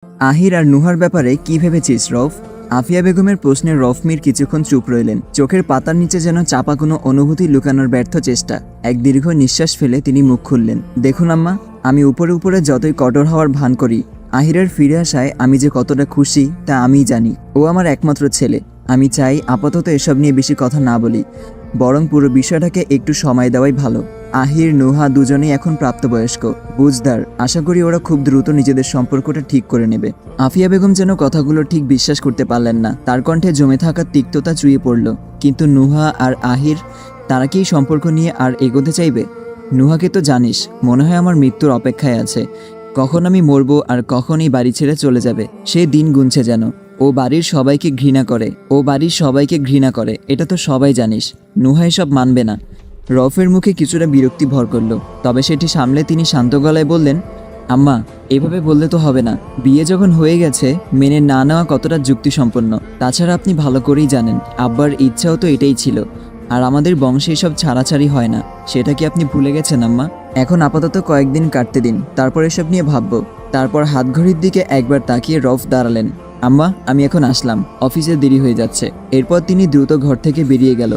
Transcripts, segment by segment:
আহির আর নুহার ব্যাপারে কি ভেবেছিস রফ? আফিয়া বেগমের প্রশ্নে রফমির কিছুক্ষণ চুপ রইলেন। চোখের পাতার নিচে যেন চাপা কোনো অনুভূতি লুকানোর ব্যর্থ চেষ্টা। এক দীর্ঘ নিঃশ্বাস ফেলে তিনি মুখ খুললেন। দেখুন আম্মা, আমি উপরে উপরে যতই কঠোর হওয়ার ভান করি, আহিরের ফিরে আসায় আমি যে কতটা খুশি তা আমিই জানি। ও আমার একমাত্র ছেলে। আমি চাই আপাতত এসব নিয়ে বেশি কথা না বলি, বরং পুরো বিষয়টাকে একটু সময় দেওয়াই ভালো। আহির নুহা দুজনেই এখন প্রাপ্তবয়স্ক, বুঝদার। আশা করি ওরা খুব দ্রুত নিজেদের সম্পর্কটা ঠিক করে নেবে। আফিয়া বেগম যেন কথাগুলো ঠিক বিশ্বাস করতে পারলেন না। তার কণ্ঠে জমে থাকা তিক্ততা চুইয়ে পড়ল। কিন্তু নুহা আর আহির, তারা কি এই সম্পর্ক নিয়ে আর এগোতে চাইবে? নুহাকে তো জানিস, মনে হয় আমার মৃত্যুর অপেক্ষায় আছে। কখন আমি মরবো আর কখন এই বাড়ি ছেড়ে চলে যাবে সে দিন গুনছে যেন। ও বাড়ির সবাইকে ঘৃণা করে, এটা তো সবাই জানিস। নুহা এসব মানবে না। রফের মুখে কিছুটা বিরক্তি ভর করল, তবে সেটি সামলে তিনি শান্ত গলায় বললেন, আম্মা, এভাবে বললে তো হবে না। বিয়ে যখন হয়ে গেছে, মেনে না নেওয়া কতটা যুক্তিসম্পন্ন। তাছাড়া আপনি ভালো করেই জানেন আব্বার ইচ্ছাও তো এটাই ছিল। আর আমাদের বংশে এসব ছাড়াছাড়ি হয় না, সেটা কি আপনি ভুলে গেছেন আম্মা? এখন আপাতত কয়েকদিন কাটতে দিন, তারপর এসব নিয়ে ভাববো। তারপর হাতঘড়ির দিকে একবার তাকিয়ে রফ দাঁড়ালেন। আম্মা, আমি এখন আসলাম, অফিসে দেরি হয়ে যাচ্ছে। এরপর তিনি দ্রুত ঘর থেকে বেরিয়ে গেল।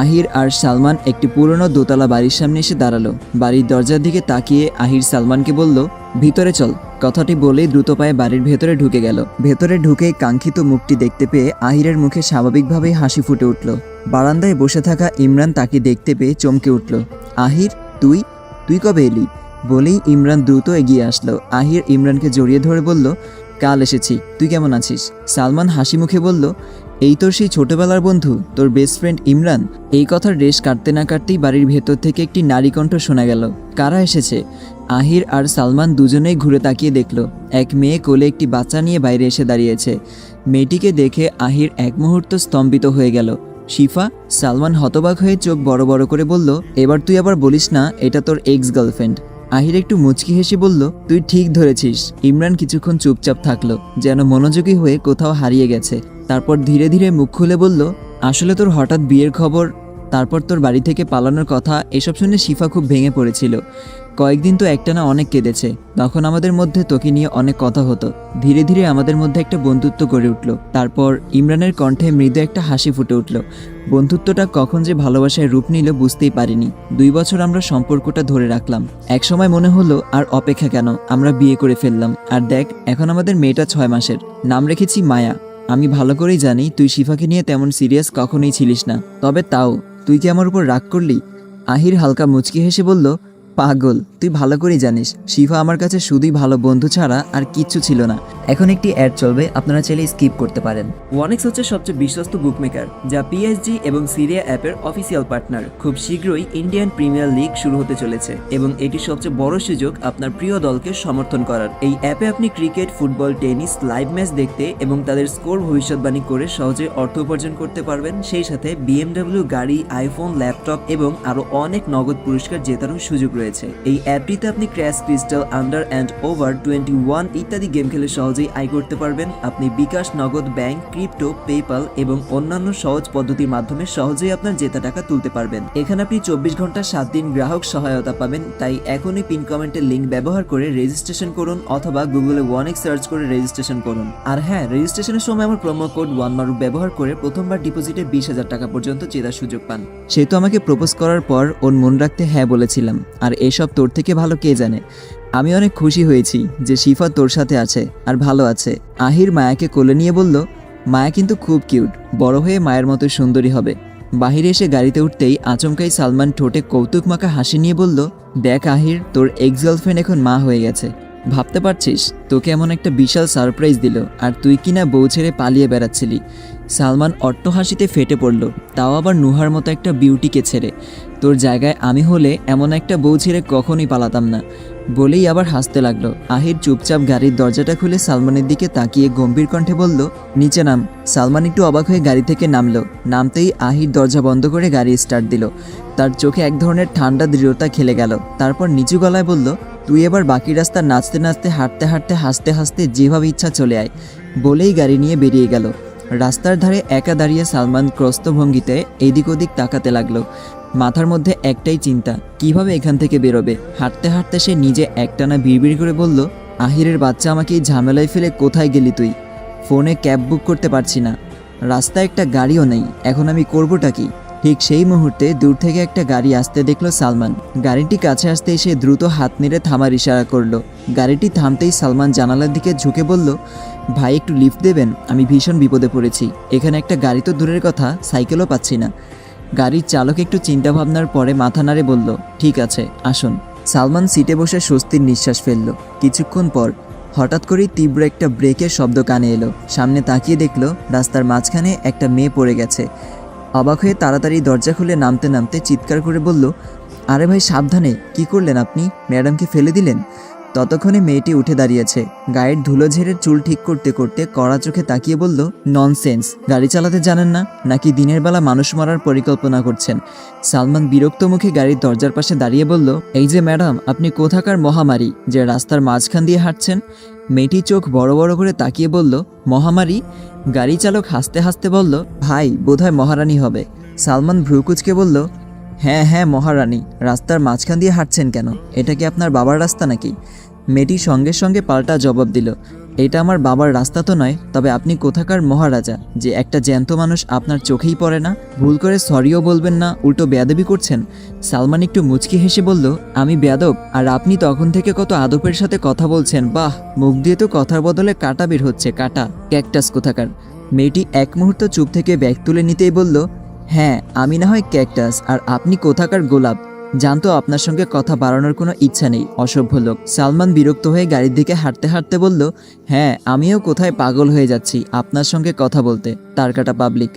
আহির আর সালমান একটি পুরনো দোতলা বাড়ির সামনে এসে দাঁড়ালো। বাড়ির দরজার দিকে তাকিয়ে আহির সালমানকে বলল, ভিতরে চল। কথাটি বলেই দ্রুত পায়ে বাড়ির ভেতরে ঢুকে গেল। ভেতরে ঢুকেই কাঙ্ক্ষিত মুখটি দেখতে পেয়ে আহিরের মুখে স্বাভাবিকভাবেই হাসি ফুটে উঠল। বারান্দায় বসে থাকা ইমরান তাকে দেখতে পেয়ে চমকে উঠল। আহির, তুই তুই কবে এলি? বলেই ইমরান দ্রুত এগিয়ে আসলো। আহির ইমরানকে জড়িয়ে ধরে বলল, কাল এসেছি, তুই কেমন আছিস? সালমান হাসি মুখে বলল, এই তোর সেই ছোটবেলার বন্ধু, তোর বেস্ট ফ্রেন্ড ইমরান? এই কথার রেশ কাটতে না কাটতেই বাড়ির ভেতর থেকে একটি নারী কণ্ঠ শোনা গেল। কারা এসেছে? আহির আর সালমান দুজনেই ঘুরে তাকিয়ে দেখল, এক মেয়ে কোলে একটি বাচ্চা নিয়ে বাইরে এসে দাঁড়িয়েছে। মেয়েটিকে দেখে আহির এক মুহূর্ত স্তম্ভিত হয়ে গেল। শিফা? সালমান হতবাক হয়ে চোখ বড় বড় করে বলল, এবার তুই আবার বলিস না এটা তোর এক্স গার্লফ্রেন্ড। আহির একটু মুচকি হেসে বলল, তুই ঠিক ধরেছিস। ইমরান কিছুক্ষণ চুপচাপ থাকলো, যেন মনোযোগী হয়ে কোথাও হারিয়ে গেছে। তারপর ধীরে ধীরে মুখ খুলে বলল, আসলে তোর হঠাৎ বিয়ের খবর, তারপর তোর বাড়ি থেকে পালানোর কথা, এসব শুনে শিফা খুব ভেঙে পড়েছিল। কয়েকদিন তো একটানা অনেক কেঁদেছে। তখন আমাদের মধ্যে তোকে নিয়ে অনেক কথা হতো। ধীরে ধীরে আমাদের মধ্যে একটা বন্ধুত্ব গড়ে উঠল। তারপর ইমরানের কণ্ঠে মৃদু একটা হাসি ফুটে উঠল। বন্ধুত্বটা কখন যে ভালোবাসায় রূপ নিল বুঝতেই পারিনি। 2 বছর আমরা সম্পর্কটা ধরে রাখলাম। একসময় মনে হলো আর অপেক্ষা কেন, আমরা বিয়ে করে ফেললাম। আর দেখ, এখন আমাদের মেয়েটা 6 মাসের, নাম রেখেছি মায়া। আমি ভালো করেই জানি তুই শিফাকে নিয়ে তেমন সিরিয়াস কখনোই ছিলিস না, তবে তাও তুই কি আমার উপর রাগ করলি? আহির হালকা মুচকি হেসে বলল, পাগল, তুই ভালো করেই জানিস শিফা আমার কাছে শুধুই ভালো বন্ধু ছাড়া আর কিচ্ছু ছিল না। এখন একটি অ্যাড চলবে, আপনারা চাইলে স্কিপ করতে পারেন। ওয়ানিক্স হচ্ছে সবচেয়ে বিশ্বস্ত বুকমেকার, যা পিএসজি এবং সিরিয়া অ্যাপের অফিসিয়াল পার্টনার। খুব শীঘ্রই ইন্ডিয়ান প্রিমিয়ার লিগ শুরু হতে চলেছে এবং এটি সবচেয়ে বড় সুযোগ আপনার প্রিয় দলকে সমর্থন করার। এই অ্যাপে আপনি cricket, football, tennis live match দেখতে এবং তাদের স্কোর ভবিষ্যৎবাণী করে সহজে অর্থ উপার্জন করতে পারবেন। সেই সাথে বিএমডব্লিউ গাড়ি, আইফোন, ল্যাপটপ এবং আরো অনেক নগদ পুরস্কার জেতারও সুযোগ রয়েছে। এই অ্যাপটিতে আপনি crash, crystal, under and over 21 ইত্যাদি গেম খেলে সহজেই আয় করতে পারবেন। আপনি বিকাশ, নগদ, ব্যাংক, ক্রিপ্টো, পেপাল এবং অন্যান্য সহজ পদ্ধতির মাধ্যমে সহজেই আপনার জেতা টাকা তুলতে পারবেন। এখানে আপনি 24 ঘন্টা 7 দিন গ্রাহক সহায়তা পাবেন। তাই এখনই পিন কমেন্টের লিঙ্ক ব্যবহার করে রেজিস্ট্রেশন করুন অথবা গুগলে ওয়ানিক্স সার্চ করে রেজিস্ট্রেশন করুন। আর হ্যাঁ, রেজিস্ট্রেশনের সময় আমার প্রোমো কোড ওয়ানমারুফ ব্যবহার করে প্রথমবার ডিপোজিটে 20,000 টাকা পর্যন্ত জেতার সুযোগ পান। সে তো আমাকে প্রপোজ করার পর ওর মন রাখতে হ্যাঁ বলেছিলাম, আর এসব তোর থেকে ভালো কে জানে। আমি অনেক খুশি হয়েছি যে শিফা তোর সাথে আছে আর ভালো আছে। আহির মায়াকে কোলে নিয়ে বলল, মায়া কিন্তু খুব কিউট, বড় হয়ে মায়ের মতো সুন্দরী হবে। বাহিরে এসে গাড়িতে উঠতেই আচমকাই সালমান ঠোঁটে কৌতুক মাখা হাসি নিয়ে বলল, দেখ আহির, তোর এক্স গার্লফ্রেন্ড এখন মা হয়ে গেছে। ভাবতে পারছিস, তোকে এমন একটা বিশাল সারপ্রাইজ দিল আর তুই কিনা বউ ছেড়ে পালিয়ে বেড়াচ্ছিলি। সালমান অট্ট হাসিতে ফেটে পড়ল, তাও আবার নুহার মতো একটা বিউটিকে ছেড়ে। তোর জায়গায় আমি হলে এমন একটা বউ ছেড়ে কখনই পালাতাম না। বলেই আবার হাসতে লাগলো। আহির চুপচাপ গাড়ির দরজাটা খুলে সালমানের দিকে তাকিয়ে গম্ভীর কণ্ঠে বলল, নিচে নাম। সালমান একটু অবাক হয়ে গাড়ি থেকে নামলো। নামতেই আহির দরজা বন্ধ করে গাড়ি স্টার্ট দিল। তার চোখে এক ধরনের ঠান্ডা দৃঢ়তা খেলে গেল। তারপর নিচু গলায় বলল, তুই এবার বাকি রাস্তা নাচতে নাচতে, হাঁটতে হাঁটতে, হাসতে হাসতে যেভাবে ইচ্ছা চলে আয়। বলেই গাড়ি নিয়ে বেরিয়ে গেল। রাস্তার ধারে একা দাঁড়িয়ে সালমান ক্রস্ত ভঙ্গিতে এদিক ওদিক তাকাতে লাগলো। মাথার মধ্যে একটাই চিন্তা, কিভাবে এখান থেকে বেরোবে। হাঁটতে হাঁটতে সে নিজে একটানা বিড়বিড় করে বলল, আহিরের বাচ্চা আমাকে এই ঝামেলায় ফেলে কোথায় গেলি তুই? ফোনে ক্যাব বুক করতে পারছি না, রাস্তায় একটা গাড়িও নেই, এখন আমি করবোটা কি? ঠিক সেই মুহূর্তে দূর থেকে একটা গাড়ি আসতে দেখলো সালমান। গাড়িটি কাছে আসতে এসে দ্রুত হাত নেড়ে থামার ইশারা করলো। গাড়িটি থামতেই সালমান জানালার দিকে ঝুঁকে বলল, ভাই একটু লিফট দেবেন, আমি ভীষণ বিপদে পড়েছি। এখানে একটা গাড়ি তো দূরের কথা, সাইকেলও পাচ্ছি না। গাড়ির চালক একটু চিন্তাভাবনার পরে মাথা নাড়ে বলল, ঠিক আছে আসুন। সালমান সিটে বসে স্বস্তির নিঃশ্বাস ফেলল। কিছুক্ষণ পর হঠাৎ করেই তীব্র একটা ব্রেকের শব্দ কানে এলো। সামনে তাকিয়ে দেখলো রাস্তার মাঝখানে একটা মেয়ে পড়ে গেছে। অবাক হয়ে তাড়াতাড়ি দরজা খুলে নামতে নামতে চিৎকার করে বলল, আরে ভাই সাবধানে, কি করলেন আপনি? ম্যাডামকে ফেলে দিলেন? ততক্ষণে মেয়েটি উঠে দাঁড়িয়েছে। গায়ের ধুলো ঝেড়ে চুল ঠিক করতে করতে কড়া চোখে তাকিয়ে বলল, ননসেন্স, গাড়ি চালাতে জানেন না নাকি দিনের বেলা মানুষ মারার পরিকল্পনা করছেন? সালমান বিরক্ত মুখে গাড়ির দরজার পাশে দাঁড়িয়ে বলল, এই যে ম্যাডাম, আপনি কোথাকার মহামারী যে রাস্তার মাঝখান দিয়ে হাঁটছেন? মেয়েটি চোখ বড় বড় করে তাকিয়ে বলল, মহামারী? গাড়ি চালক হাসতে হাসতে বলল, ভাই বোধহয় মহারানী হবে। সালমান ভ্রুকুচকে বলল, হ্যাঁ হ্যাঁ মহারানী। রাস্তার মাঝখান দিয়ে হাঁটছেন কেন? এটা কি আপনার বাবার রাস্তা নাকি? মেয়েটি সঙ্গে সঙ্গে পাল্টা জবাব দিল, এটা আমার বাবার রাস্তা তো নয়, তবে আপনি কোথাকার মহারাজা যে একটা জ্যান্ত মানুষ আপনার চোখেই পড়ে না? ভুল করে সরিও বলবেন না, উল্টো বেয়াদবি করছেন। সালমান একটু মুচকি হেসে বলল, আমি বেয়াদব? আর আপনি তখন থেকে কত আদবের সাথে কথা বলছেন, বাহ! মুখ দিয়ে তো কথার বদলে কাটা বের হচ্ছে, কাটা, ক্যাকটাস কোথাকার। মেয়েটি এক মুহূর্ত চুপ থেকে ব্যাগ তুলে নিতেই বলল, হ্যাঁ আমি না হয় ক্যাকটাস, আর আপনি কোথাকার গোলাপ। জানতো আপনার সঙ্গে কথা বাড়ানোর কোনো ইচ্ছা নেই, অসভ্য লোক। সালমান বিরক্ত হয়ে গাড়ির দিকে হাঁটতে হাঁটতে বলল, হ্যাঁ আমিও কোথায় পাগল হয়ে যাচ্ছি আপনার সঙ্গে কথা বলতে, তার কাটা পাবলিক।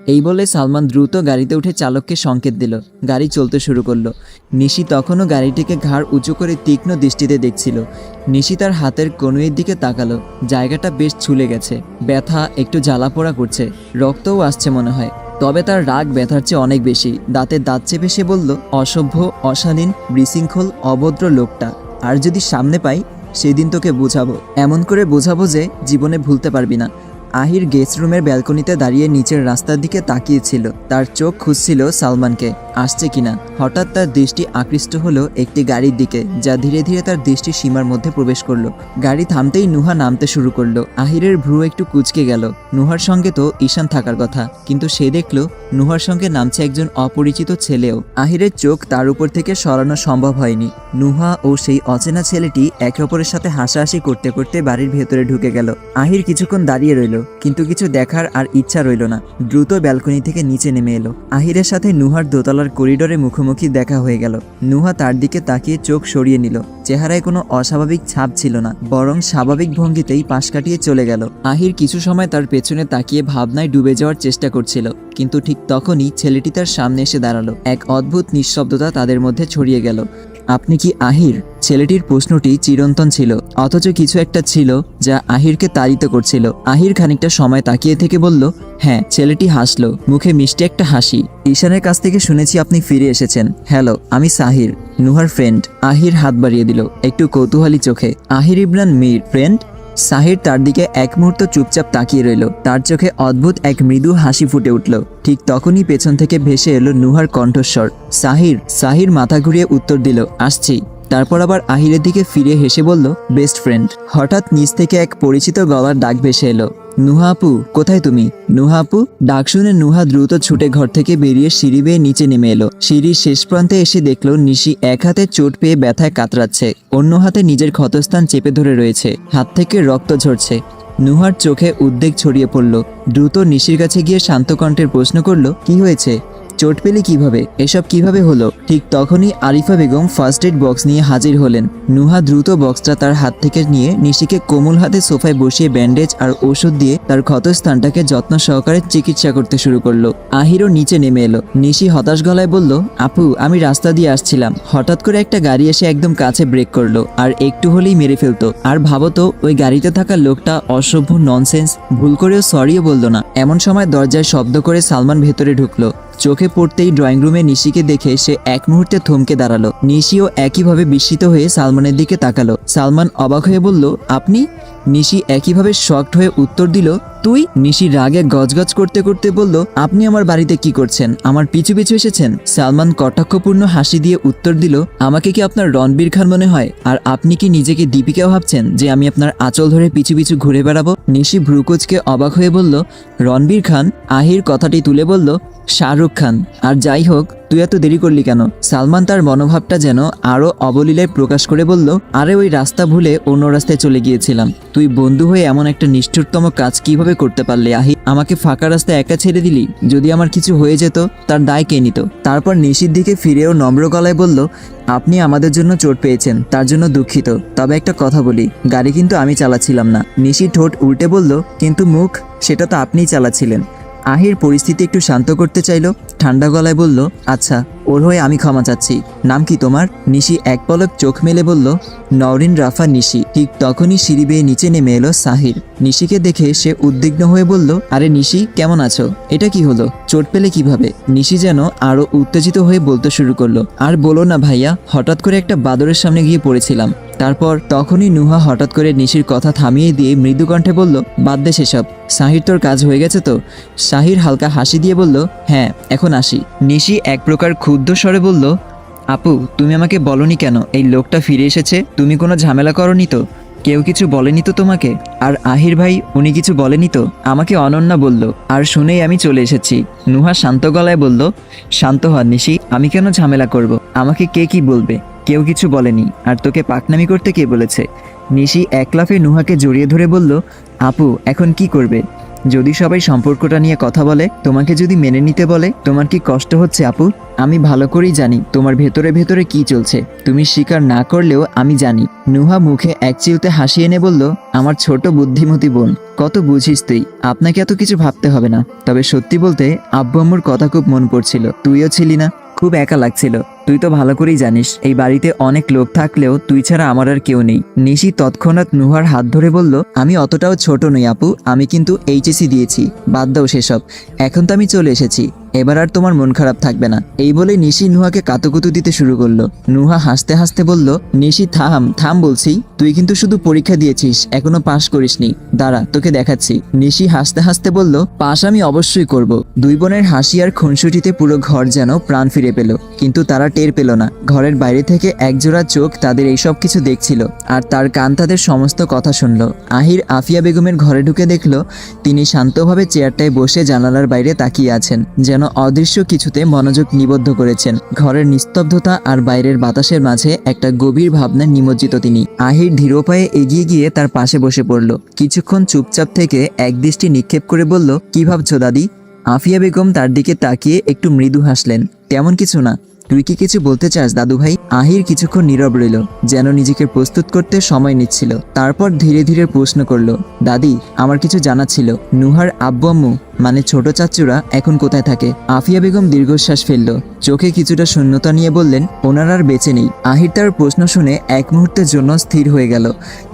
এই বলে সালমান দ্রুত গাড়িতে উঠে চালককে সংকেত দিল। গাড়ি চলতে শুরু করলো। নিশি তখনও গাড়িটিকে ঘাড় উঁচু করে তীক্ষ্ণ দৃষ্টিতে দেখছিল। নিশি তার হাতের কনুইয়ের দিকে তাকালো। জায়গাটা বেশ ছুলে গেছে, ব্যথা, একটু জ্বালাপোড়া করছে, রক্তও আসছে মনে হয়। তবে তার রাগ ব্যথার চেয়ে অনেক বেশি। দাঁতে দাঁত চেপে সে বলল, অসভ্য, অশালীন, বিশৃঙ্খল, অভদ্র লোকটা। আর যদি সামনে পাই সেদিন তোকে বোঝাবো, এমন করে বোঝাবো যে জীবনে ভুলতে পারবি না। আহির গেস্ট রুমের ব্যালকনিতে দাঁড়িয়ে নিচের রাস্তার দিকে তাকিয়েছিল। তার চোখ খুঁজছিল সালমানকে আসছে কিনা। হঠাৎ তার দৃষ্টি আকৃষ্ট হলো একটি গাড়ির দিকে, যা ধীরে ধীরে তার দৃষ্টি সীমার মধ্যে প্রবেশ করলো। গাড়ি থামতেই নুহা নামতে শুরু করলো। আহিরের ভ্রু একটু কুঁচকে গেল। নুহার সঙ্গে তো ঈশান থাকার কথা, কিন্তু সে দেখলো নুহার সঙ্গে নামছে একজন অপরিচিত ছেলেও। আহিরের চোখ তার উপর থেকে সরানো সম্ভব হয়নি। নুহা ও সেই অচেনা ছেলেটি একে অপরের সাথে হাসাহাসি করতে করতে বাড়ির ভেতরে ঢুকে গেল। আহির কিছুক্ষণ দাঁড়িয়ে রইল, কিন্তু কিছু দেখার আর ইচ্ছা রইল না। দ্রুত ব্যালকনি থেকে নিচে নেমে এলো। আহিরের সাথে নুহার দোতলার করিডোরে মুখোমুখি দেখা হয়ে গেল। নুহা তার দিকে তাকিয়ে চোখ সরিয়ে নিল। চেহারায় কোনো অস্বাভাবিক ছাপ ছিল না, বরং স্বাভাবিক ভঙ্গিতেই পাশ কাটিয়ে চলে গেল। আহির কিছু সময় তার পেছনে তাকিয়ে ভাবনায় ডুবে যাওয়ার চেষ্টা করছিল, কিন্তু ঠিক তখনই ছেলেটি তার সামনে এসে দাঁড়ালো। এক অদ্ভুত নিঃশব্দতা তাদের মধ্যে ছড়িয়ে গেল। আপনি কি আহির? ছেলেটির প্রশ্নটি চিরন্তন ছিল, অথচ কিছু একটা ছিল যা আহিরকে তাড়িত করছিল। আহির খানিকটা সময় তাকিয়ে থেকে বলল, হ্যাঁ। ছেলেটি হাসলো, মুখে মিষ্টি একটা হাসি। ঈশানের কাছ থেকে শুনেছি আপনি ফিরে এসেছেন। হ্যালো, আমি সাহির, নুহার ফ্রেন্ড। আহির হাত বাড়িয়ে দিল একটু কৌতূহলী চোখে। আহির ইবরান মীর ফ্রেন্ড? সাহির তার দিকে এক মুহূর্ত চুপচাপ তাকিয়ে রইল। তার চোখে অদ্ভুত এক মৃদু হাসি ফুটে উঠল। ঠিক তখনই পেছন থেকে ভেসে এলো নুহার কণ্ঠস্বর, সাহির। সাহির মাথা ঘুরিয়ে উত্তর দিল, আসছি। তারপর আবার আহিরের দিকে ফিরে হেসে বলল, বেস্ট ফ্রেন্ড। হঠাৎ নিচ থেকে এক পরিচিত গলার ডাক ভেসে এলো, নুহা আপু, কোথায় তুমি? নুহা আপু? ডাক শুনে নুহা দ্রুত ছুটে ঘর থেকে বেরিয়ে সিঁড়ি বেয়ে নিচে নেমে এলো। সিঁড়ির শেষ প্রান্তে এসে দেখলো নিশি এক হাতে চোট পেয়ে ব্যথায় কাতরাচ্ছে, অন্য হাতে নিজের ক্ষতস্থান চেপে ধরে রয়েছে, হাত থেকে রক্ত ঝরছে। নুহার চোখে উদ্বেগ ছড়িয়ে পড়ল। দ্রুত নিশির কাছে গিয়ে শান্ত কণ্ঠের প্রশ্ন করলো, কি হয়েছে? চোট পেলে কিভাবে? এসব কিভাবে হলো? ঠিক তখনই Arifa Begum first aid box নিয়ে হাজির হলেন। নুহা দ্রুত বক্সটা তার হাত থেকে নিয়ে নিশিকে কোমল হাতে সোফায় বসিয়ে ব্যান্ডেজ আর ওষুধ দিয়ে তার ক্ষতস্থানটাকে যত্ন সহকারে চিকিৎসা করতে শুরু করলো। আহিরও নিচে নেমে এলো। নিশি হতাশ গলায় বলল, আপু, আমি রাস্তা দিয়ে আসছিলাম, হঠাৎ করে একটা গাড়ি এসে একদম কাছে ব্রেক করলো, আর একটু হলেই মেরে ফেলতো। আর ভাবতো ওই গাড়িতে থাকা লোকটা অসভ্য, ননসেন্স, ভুল করেও সরিও বললো না। এমন সময় দরজায় শব্দ করে সালমান ভেতরে ঢুকলো। চোখে পড়তেই ড্রয়িং রুমে নিশিকে দেখে সে এক মুহূর্তে থমকে দাঁড়ালো। নিশিও একইভাবে বিস্মিত হয়ে সালমানের দিকে তাকালো। সালমান অবাক হয়ে বলল, আপনি? নিশি একইভাবে শকড হয়ে উত্তর দিল, তুই? নিশি রাগে গজগজ করতে করতে বলল, আপনি আমার বাড়িতে কি করছেন? আমার পিছু পিছু এসেছেন? সালমান কটাক্ষপূর্ণ হাসি দিয়ে উত্তর দিল, আমাকে কি আপনার রণবীর খান মনে হয়? আর আপনি কি নিজেকে দীপিকাও ভাবছেন যে আমি আপনার আঁচল ধরে পিছু পিছু ঘুরে বেড়াবো? নিশি ভ্রুকুচকে অবাক হয়ে বলল, রণবীর খান? আহির কথাটি তুলে বলল, শাহরুখ খান। আর যাই হোক, তুই এত দেরি করলি কেন? সালমান তার মনোভাবটা যেন আরো অবলীলায় প্রকাশ করে বলল, আরে ওই রাস্তা ভুলে অন্য রাস্তায় চলে গিয়েছিলাম। তুই বন্ধু হয়ে এমন একটা নিষ্ঠুরতম কাজ কিভাবে করতে পারলি আহি? আমাকে ফাঁকা রাস্তায় একা ছেড়ে দিলি। যদি আমার কিছু হয়ে যেত তার দায় কে নিত? তারপর নিশির দিকে ফিরেও নম্র গলায় বলল, আপনি আমাদের জন্য চোট পেয়েছেন, তার জন্য দুঃখিত। তবে একটা কথা বলি, গাড়ি কিন্তু আমি চালাচ্ছিলাম না। নিশি ঠোঁট উল্টে বলল, কিন্তু মুখ, সেটা তো আপনিই চালাচ্ছিলেন। আহির পরিস্থিতি একটু শান্ত করতে চাইল, ঠান্ডা গলায় বলল, আচ্ছা, ওর হয়ে আমি ক্ষমা চাচ্ছি। নাম কি তোমার? নিশি এক পলক চোখ মেলে বলল, নওরিন রাফা নিশি। ঠিক তখনই সিঁড়ি বেয়ে নিচে নেমে এলো সাহির। নিশিকে দেখে সে উদ্বিগ্ন হয়ে বলল, আরে নিশি, কেমন আছো? এটা কি হলো? চোট পেলে কিভাবে? নিশি যেন আরো উত্তেজিত হয়ে বলতে শুরু করলো, আর বলো না ভাইয়া, হঠাৎ করে একটা বাদরের সামনে গিয়ে পড়েছিলাম। তারপর তখনই নুহা হঠাৎ করে নিশির কথা থামিয়ে দিয়ে মৃদু কণ্ঠে বলল, বাদ দে সেসব। সাহির, তোর কাজ হয়ে গেছে তো? সাহির হালকা হাসি দিয়ে বলল, হ্যাঁ, এখন আসি। নিশি এক প্রকার ক্ষুব্ধ স্বরে বলল, আপু, তুমি আমাকে বলনি কেন এই লোকটা ফিরে এসেছে? তুমি কোনো ঝামেলা করনি তো? কেউ কিছু বলেনি তো তোমাকে? আর আহির ভাই, উনি কিছু বলেনি তো? আমাকে অনন্যা বলল, আর শুনেই আমি চলে এসেছি। নুহা শান্ত গলায় বলল, শান্ত হ নিশি, আমি কেন ঝামেলা করব? আমাকে কে কি বলবে? কেউ কিছু বলেনি। আর তোকে পাকনামি করতে কে বলেছে? নিশি এক লাফে নুহাকে জড়িয়ে ধরে বলল, আপু, এখন কি করবে? যদি সবাই সম্পর্কটা নিয়ে কথা বলে, তোমাকে যদি মেনে নিতে বলে, তোমার কি কষ্ট হচ্ছে আপু? আমি ভালো করেই জানি তোমার ভেতরে ভেতরে কি চলছে। তুমি স্বীকার না করলেও আমি জানি। নুহা মুখে এক চিলতে হাসি এনে বলল, আমার ছোট বুদ্ধিমতী বোন, কত বুঝিস তুই। আপনাকে এত কিছু ভাবতে হবে না। তবে সত্যি বলতে, আব্বু আম্মুর কথা খুব মন পড়ছিল। তুইও ছিলি না? খুব একা লাগছিল। তুই তো ভালো করেই জানিস, এই বাড়িতে অনেক লোক থাকলেও তুই ছাড়া আমার আর কেউ নেই। নিশি তৎক্ষণাৎ নুহার হাত ধরে বলল, আমি অতটাও ছোট নই আপু, আমি কিন্তু এইচএসসি দিয়েছি। বাদ দাও সেসব, এখন তো আমি চলে এসেছি। এবার আর তোমার মন খারাপ থাকবে না। এই বলে নিশি নুহাকে কাতুকুতু দিতে শুরু করলো। নুহা হাসতে হাসতে বলল, নিশি থাম থাম বলছি। তুই কিন্তু শুধু পরীক্ষা দিয়েছিস, এখনো পাশ করিসনি। দাঁড়া, তোকে দেখাচ্ছি। নিশি হাসতে হাসতে বলল, পাশ আমি অবশ্যই করব। দুই বোনের হাসি আর খুনসুটিতে পুরো ঘর যেন প্রাণ ফিরে পেল। কিন্তু তারা টের পেল না, ঘরের বাইরে থেকে একজোড়া চোখ তাদের এইসব কিছু দেখছিল, আর তার কান তাদের সমস্ত কথা শুনল। আহির আফিয়া বেগমের ঘরে ঢুকে দেখল তিনি শান্তভাবে চেয়ারটায় বসে জানালার বাইরে তাকিয়ে আছেন, যেন অদৃশ্য কিছুতে মনোযোগ নিবদ্ধ করেছেন। ঘরের নিস্তব্ধতা আর বাইরের বাতাসের মাঝে একটা গভীর ভাবনায় নিমজ্জিত তিনি। আহির ধীর পায়ে এগিয়ে গিয়ে তার পাশে বসে পড়ল। কিছুক্ষণ চুপচাপ থেকে একদৃষ্টি নিক্ষেপ করে বলল, কি ভাবছো দাদি? আফিয়া বেগম তার দিকে তাকিয়ে একটু মৃদু হাসলেন, তেমন কিছু না। তুই কি কিছু বলতে চাস দাদু ভাই? আহির কিছুক্ষণ নীরব রইল, যেন নিজেকে প্রস্তুত করতে সময় নিচ্ছিল। তারপর ধীরে ধীরে প্রশ্ন করল, দাদি, আমার কিছু জানা ছিল। নুহার আব্বু আম্মু, মানে ছোট চাচুরা এখন কোথায় থাকে? আফিয়া বেগম দীর্ঘশ্বাস ফেলল, চোখে কিছুটা শূন্যতা নিয়ে বললেন, ওনার আর বেঁচে নেই। আহির তার প্রশ্ন শুনে এক মুহূর্তের জন্য স্থির হয়ে গেল,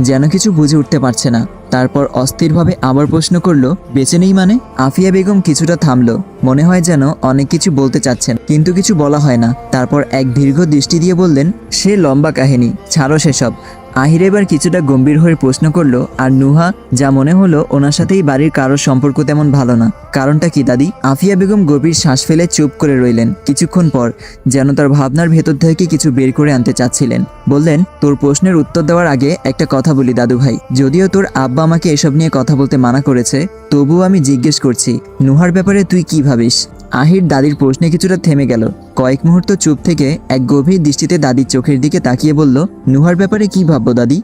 যেন কিছু বুঝে উঠতে পারছে না। তারপর অস্থিরভাবে আবার প্রশ্ন করল, বেঁচে নেই মানে? আফিয়া বেগম কিছুটা থামলো, মনে হয় যেন অনেক কিছু বলতে চাচ্ছেন, কিন্তু কিছু বলা হয় না। তারপর এক দীর্ঘ দৃষ্টি দিয়ে বললেন, সে লম্বা কাহিনী, ছাড়ো সেসব। আহির এবার কিছুটা গম্ভীর হয়ে প্রশ্ন করলো, আর নুহা, যা মনে হলো ওনার সাথেই বাড়ির কারোর সম্পর্ক তেমন ভালো না। কারণটা কি দাদি? আফিয়া বেগম গভীর শ্বাস ফেলে চুপ করে রইলেন। কিছুক্ষণ পর যেন তার ভাবনার ভেতর থেকে কিছু বের করে আনতে চাচ্ছিলেন, বললেন, তোর প্রশ্নের উত্তর দেওয়ার আগে একটা কথা বলি দাদু ভাই। যদিও তোর আব্বা আমাকে এসব নিয়ে কথা বলতে মানা করেছে, তবুও আমি জিজ্ঞেস করছি, নুহার ব্যাপারে তুই কি ভাবিস? আহির দাদির প্রশ্নে কিছুটা থেমে গেল। কয়েক মুহূর্ত চুপ থেকে এক গভীর দৃষ্টিতে দাদির চোখের দিকে তাকিয়ে বলল, নুহার ব্যাপারে কি ভাববো দাদি?